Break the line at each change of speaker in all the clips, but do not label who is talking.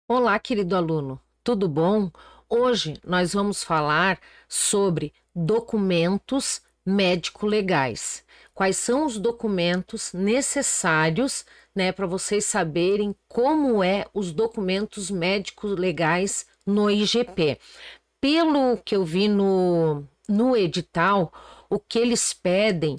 Olá, querido aluno, tudo bom? Hoje nós vamos falar sobre documentos médico-legais. Quais são os documentos necessários, para vocês saberem como os documentos médico-legais no IGP. Pelo que eu vi no edital, o que eles pedem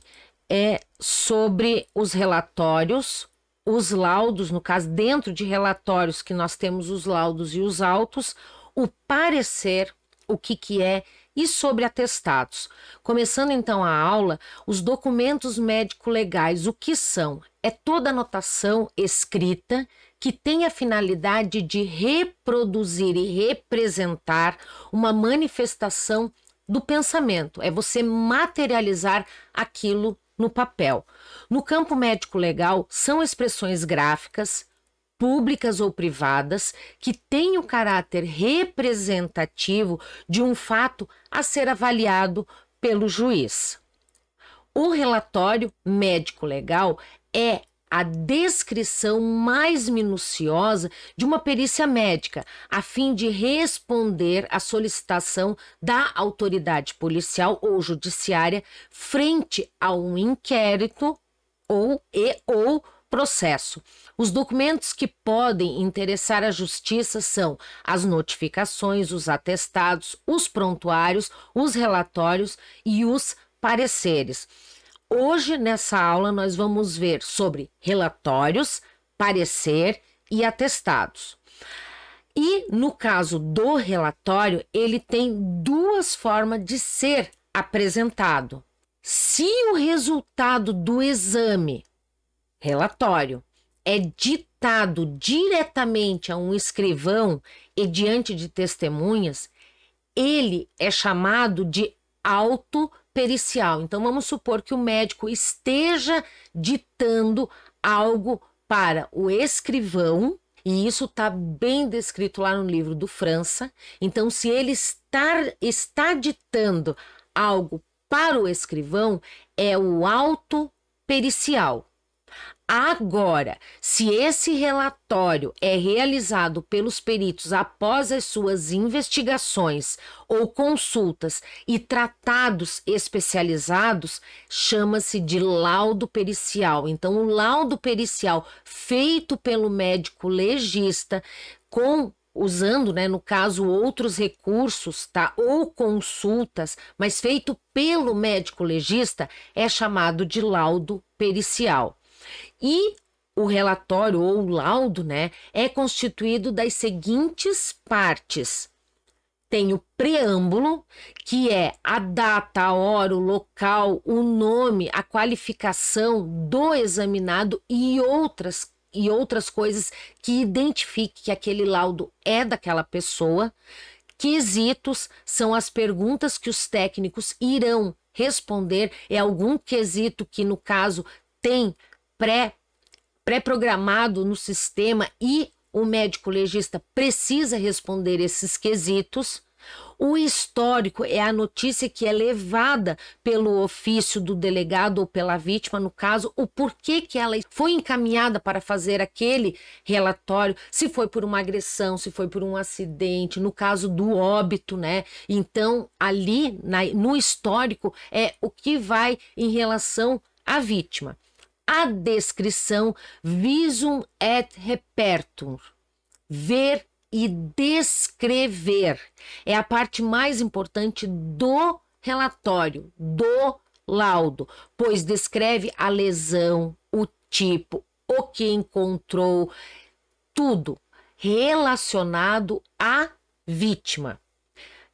é sobre os relatórios, os laudos, no caso, dentro de relatórios que nós temos os laudos e os autos, o parecer, o que é, e sobre atestados. Começando então a aula, os documentos médico-legais, o que são? É toda anotação escrita que tem a finalidade de reproduzir e representar uma manifestação do pensamento, é você materializar aquilo no papel. No campo médico-legal, são expressões gráficas, públicas ou privadas, que têm o caráter representativo de um fato a ser avaliado pelo juiz. O relatório médico-legal é a descrição mais minuciosa de uma perícia médica, a fim de responder à solicitação da autoridade policial ou judiciária frente a um inquérito ou processo. Os documentos que podem interessar a justiça são as notificações, os atestados, os prontuários, os relatórios e os pareceres. Hoje, nessa aula, nós vamos ver sobre relatórios, parecer e atestados. E, no caso do relatório, ele tem duas formas de ser apresentado. Se o resultado do exame, relatório, é ditado diretamente a um escrivão e diante de testemunhas, ele é chamado de auto pericial. Então, vamos supor que o médico esteja ditando algo para o escrivão, e isso está bem descrito lá no livro do França. Então, se ele está ditando algo para o escrivão, é o auto pericial. Agora, se esse relatório é realizado pelos peritos após as suas investigações ou consultas e tratados especializados, chama-se de laudo pericial. Então, o laudo pericial feito pelo médico legista usando, no caso, outros recursos, tá? Ou consultas, mas feito pelo médico legista, é chamado de laudo pericial. E o relatório ou o laudo, é constituído das seguintes partes. Tem o preâmbulo, que é a data, a hora, o local, o nome, a qualificação do examinado e outras coisas que identifiquem que aquele laudo é daquela pessoa. Quesitos são as perguntas que os técnicos irão responder, é algum quesito que, no caso, tem pré-programado no sistema e o médico legista precisa responder esses quesitos. O histórico é a notícia que é levada pelo ofício do delegado ou pela vítima, no caso, o porquê que ela foi encaminhada para fazer aquele relatório, se foi por uma agressão, se foi por um acidente, no caso do óbito, Então, ali no histórico é o que vai em relação à vítima. A descrição, visum et repertum, ver e descrever, é a parte mais importante do relatório, do laudo, pois descreve a lesão, o tipo, o que encontrou, tudo relacionado à vítima.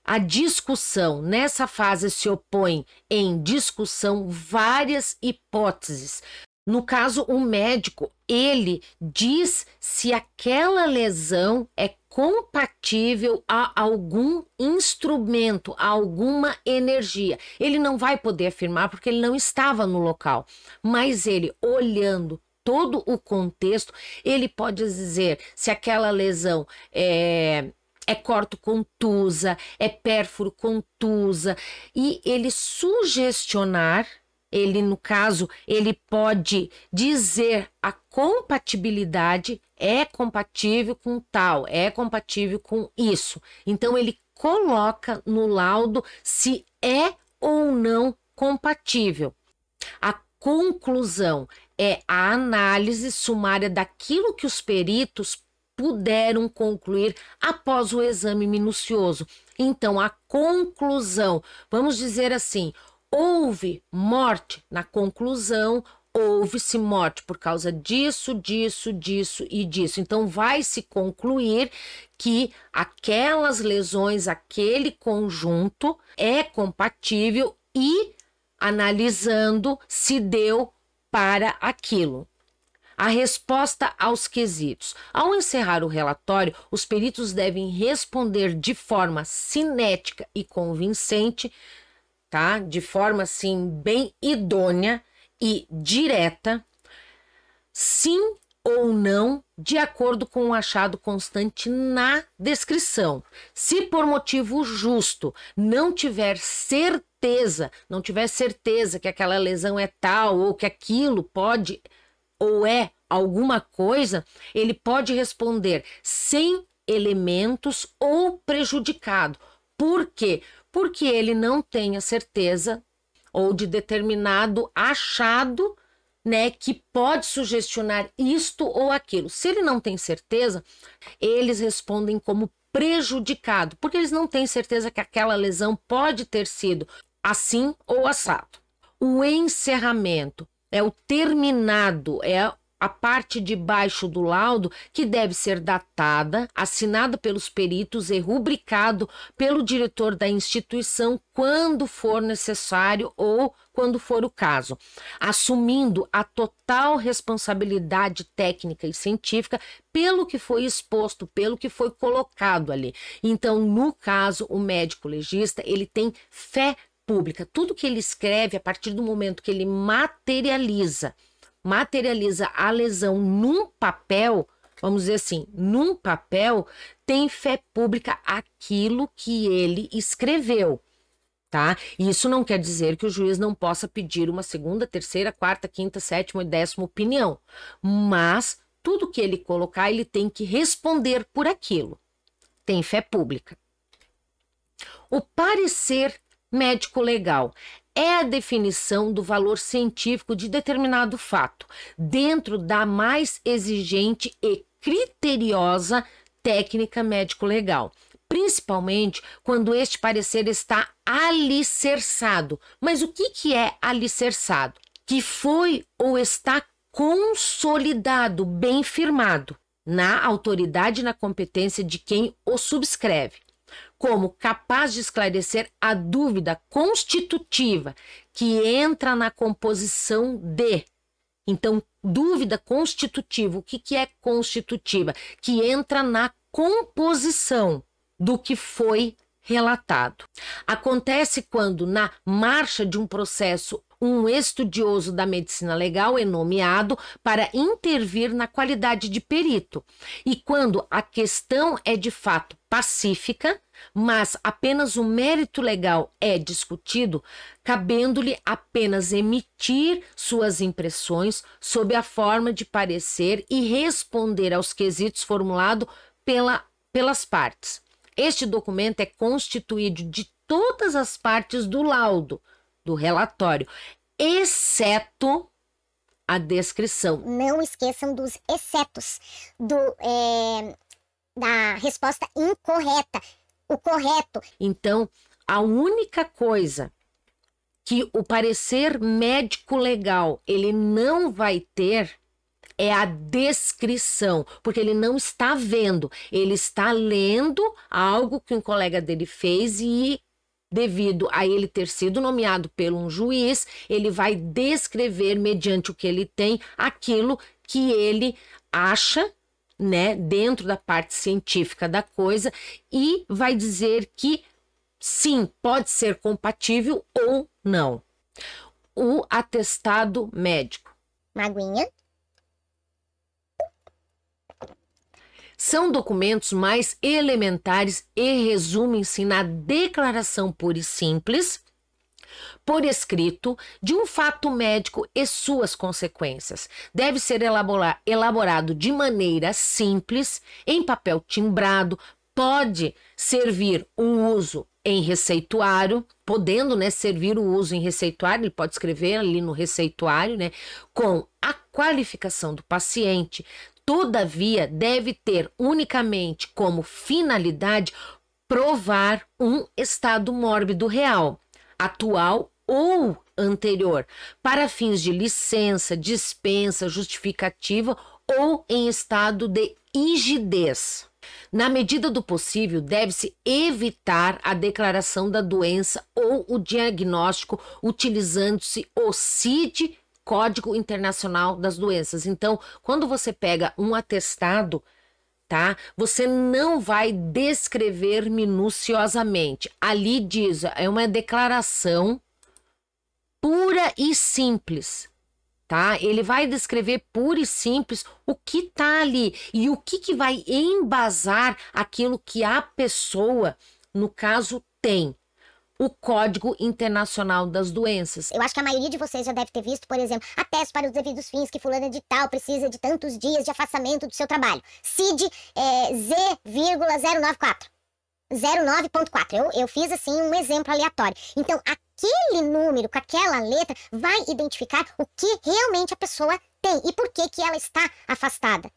A discussão, nessa fase se opõe em discussão várias hipóteses. No caso, o médico, ele diz se aquela lesão é compatível a algum instrumento, a alguma energia. Ele não vai poder afirmar porque ele não estava no local, mas ele, olhando todo o contexto, ele pode dizer se aquela lesão é corto-contusa, é pérfuro-contusa, e ele sugestionar. Ele, no caso, ele pode dizer a compatibilidade é compatível com tal, é compatível com isso. Então, ele coloca no laudo se é ou não compatível. A conclusão é a análise sumária daquilo que os peritos puderam concluir após o exame minucioso. Então, a conclusão, vamos dizer assim, houve morte? Na conclusão, houve-se morte por causa disso, disso, disso e disso. Então, vai se concluir que aquelas lesões, aquele conjunto é compatível e analisando se deu para aquilo. A resposta aos quesitos. Ao encerrar o relatório, os peritos devem responder de forma cinética e convincente, tá? De forma assim bem idônea e direta, sim ou não, de acordo com o achado constante na descrição. Se por motivo justo não tiver certeza que aquela lesão é tal ou que aquilo pode ou é alguma coisa, ele pode responder sem elementos ou prejudicado. Por quê? Porque ele não tem a certeza ou de determinado achado, né, que pode sugestionar isto ou aquilo. Se ele não tem certeza, eles respondem como prejudicado, porque eles não têm certeza que aquela lesão pode ter sido assim ou assado. O encerramento é o terminado, é a parte de baixo do laudo que deve ser datada, assinada pelos peritos e rubricado pelo diretor da instituição quando for necessário ou quando for o caso, assumindo a total responsabilidade técnica e científica pelo que foi exposto, pelo que foi colocado ali. Então, no caso, o médico legista, ele tem fé pública. Tudo que ele escreve, a partir do momento que ele materializa a lesão num papel, vamos dizer assim, num papel, tem fé pública aquilo que ele escreveu, tá? Isso não quer dizer que o juiz não possa pedir uma segunda, terceira, quarta, quinta, sétima e 10ª opinião, mas tudo que ele colocar, ele tem que responder por aquilo. Tem fé pública. O parecer médico-legal é a definição do valor científico de determinado fato, dentro da mais exigente e criteriosa técnica médico-legal, principalmente quando este parecer está alicerçado. Mas o que é alicerçado? Que foi ou está consolidado, bem firmado, na autoridade e na competência de quem o subscreve, como capaz de esclarecer a dúvida constitutiva que entra na composição de. Então, dúvida constitutiva, o que é constitutiva? Que entra na composição do que foi relatado. Acontece quando, na marcha de um processo, um estudioso da medicina legal é nomeado para intervir na qualidade de perito. E quando a questão é de fato pacífica, mas apenas o mérito legal é discutido, cabendo-lhe apenas emitir suas impressões sob a forma de parecer e responder aos quesitos formulados pelas partes. Este documento é constituído de todas as partes do laudo, do relatório, exceto a descrição.
Não esqueçam dos excetos da resposta incorreta. O correto.
Então, a única coisa que o parecer médico-legal ele não vai ter é a descrição, porque ele não está vendo, ele está lendo algo que um colega dele fez e, devido a ele ter sido nomeado por um juiz, ele vai descrever, mediante o que ele tem, aquilo que ele acha, né, dentro da parte científica da coisa, e vai dizer que sim, pode ser compatível ou não. O atestado médico.
Maguinha.
São documentos mais elementares e resumem-se na declaração pura e simples por escrito, de um fato médico e suas consequências. Deve ser elaborado de maneira simples, em papel timbrado, pode servir o uso em receituário, podendo, né, servir o uso em receituário, ele pode escrever ali no receituário, né, com a qualificação do paciente. Todavia, deve ter unicamente como finalidade provar um estado mórbido real, atual ou anterior, para fins de licença, dispensa, justificativa ou em estado de rigidez. Na medida do possível, deve-se evitar a declaração da doença ou o diagnóstico utilizando-se o CID, Código Internacional das Doenças. Então, quando você pega um atestado, tá? Você não vai descrever minuciosamente. Ali diz, é uma declaração pura e simples, tá? Ele vai descrever pura e simples o que tá ali e o que vai embasar aquilo que a pessoa, no caso, tem. O Código Internacional das Doenças.
Eu acho que a maioria de vocês já deve ter visto, por exemplo, atesto para os devidos fins que fulana de tal precisa de tantos dias de afastamento do seu trabalho. CID Z,094. 09.4. Eu fiz assim um exemplo aleatório. Então, aquele número com aquela letra vai identificar o que realmente a pessoa tem e por que ela está afastada.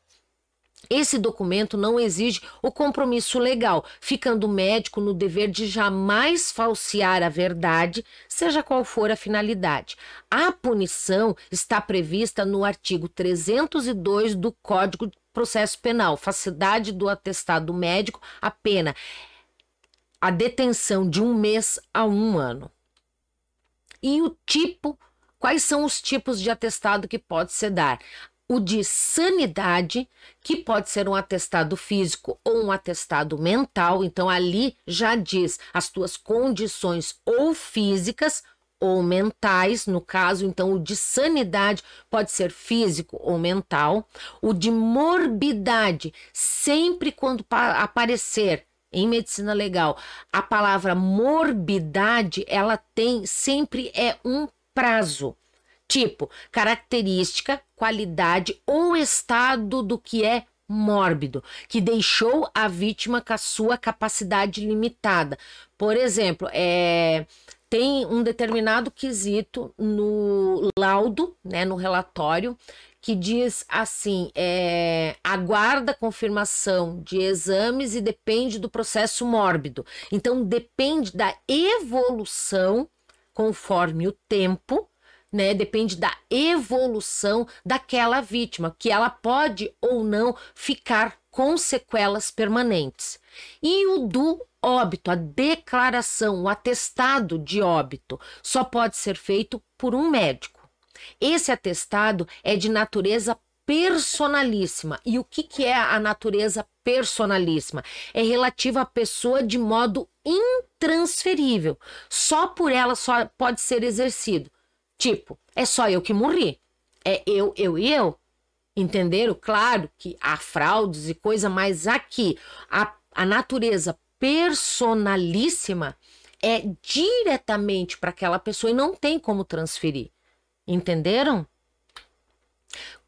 Esse documento não exige o compromisso legal, ficando o médico no dever de jamais falsear a verdade, seja qual for a finalidade. A punição está prevista no artigo 302 do Código de Processo Penal. Falsidade do atestado médico, a pena a detenção de 1 mês a 1 ano. E o tipo, quais são os tipos de atestado que pode ser dar? O de sanidade, que pode ser um atestado físico ou um atestado mental. Então, ali já diz as tuas condições ou físicas ou mentais. No caso, então, o de sanidade pode ser físico ou mental. O de morbidade, sempre quando aparecer em medicina legal a palavra morbidade, ela tem sempre um prazo. Tipo, característica, qualidade ou estado do que é mórbido, que deixou a vítima com a sua capacidade limitada. Por exemplo, tem um determinado quesito no laudo, né, no relatório, que diz assim, aguarda confirmação de exames e depende do processo mórbido. Então, depende da evolução conforme o tempo, né, depende da evolução daquela vítima, que ela pode ou não ficar com sequelas permanentes. E o do óbito, a declaração, o atestado de óbito, só pode ser feito por um médico. Esse atestado é de natureza personalíssima. E o que é a natureza personalíssima? É relativa à pessoa de modo intransferível. Só por ela só pode ser exercido. Tipo, é só eu que morri. É eu e eu. Entenderam? Claro que há fraudes e coisa, mas aqui a natureza personalíssima é diretamente para aquela pessoa e não tem como transferir. Entenderam?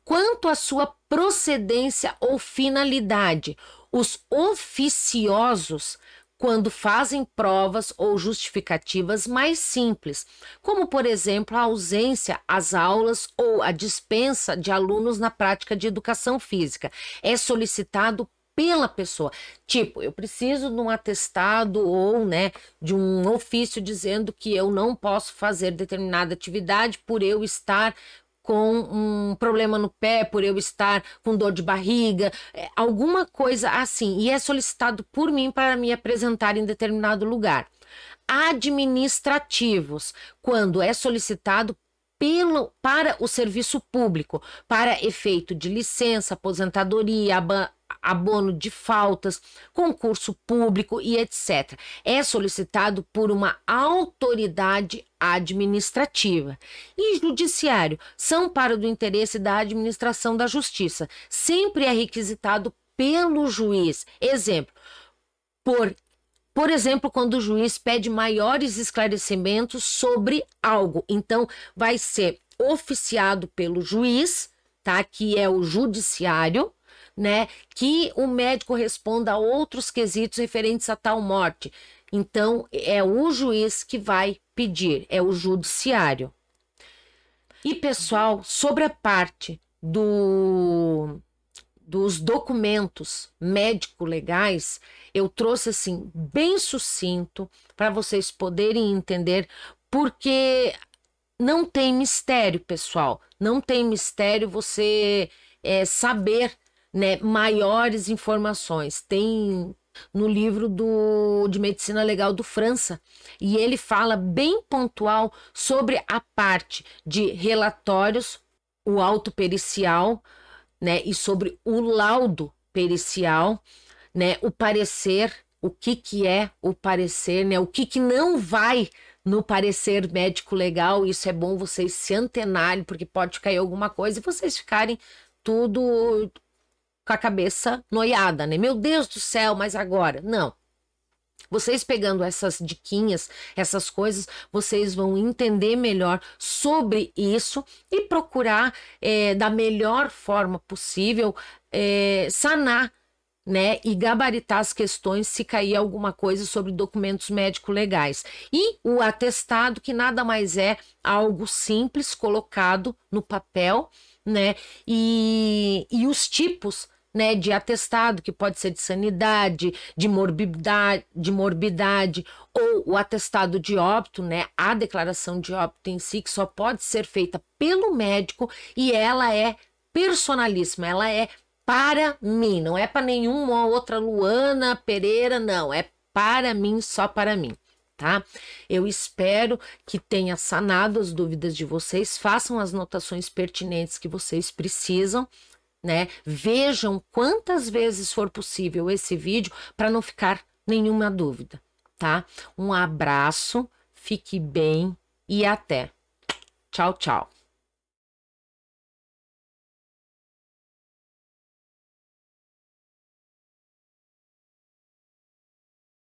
Quanto à sua procedência ou finalidade, os oficiosos, quando fazem provas ou justificativas mais simples, como, por exemplo, a ausência às aulas ou a dispensa de alunos na prática de educação física, é solicitado pela pessoa. Tipo, eu preciso de um atestado ou, né, de um ofício dizendo que eu não posso fazer determinada atividade por eu estar com um problema no pé, por eu estar com dor de barriga, alguma coisa assim, e é solicitado por mim para me apresentar em determinado lugar. Administrativos, quando é solicitado para o serviço público, para efeito de licença, aposentadoria, abono de faltas, concurso público e etc. É solicitado por uma autoridade administrativa. E judiciário são para do interesse da administração da justiça. Sempre é requisitado pelo juiz. Exemplo, por Por exemplo, quando o juiz pede maiores esclarecimentos sobre algo. Então, vai ser oficiado pelo juiz, tá? Que é o judiciário, né? Que o médico responda a outros quesitos referentes a tal morte. Então, é o juiz que vai pedir, é o judiciário. E, pessoal, sobre a parte dos documentos médico-legais, eu trouxe assim bem sucinto para vocês poderem entender, porque não tem mistério, pessoal. Não tem mistério você saber, né, maiores informações. Tem no livro de Medicina Legal do França, e ele fala bem pontual sobre a parte de relatórios, o autopericial, né, e sobre o laudo pericial, né, o parecer, o que é o parecer, né, o que não vai no parecer médico legal. Isso é bom vocês se antenarem, porque pode cair alguma coisa e vocês ficarem tudo com a cabeça noiada, né? Meu Deus do céu, mas agora? Não. Vocês pegando essas diquinhas, essas coisas, vocês vão entender melhor sobre isso e procurar, da melhor forma possível, sanar, né, e gabaritar as questões se cair alguma coisa sobre documentos médico-legais. E o atestado, que nada mais é algo simples colocado no papel, né, e os tipos, né, de atestado, que pode ser de sanidade, de morbidade, ou o atestado de óbito, né, a declaração de óbito em si, que só pode ser feita pelo médico, e ela é personalíssima, ela é para mim, não é para nenhuma outra Luana Pereira, não, é para mim, só para mim, tá? Eu espero que tenha sanado as dúvidas de vocês, façam as anotações pertinentes que vocês precisam, né? Vejam quantas vezes for possível esse vídeo para não ficar nenhuma dúvida, tá? Um abraço, fique bem e até. Tchau, tchau.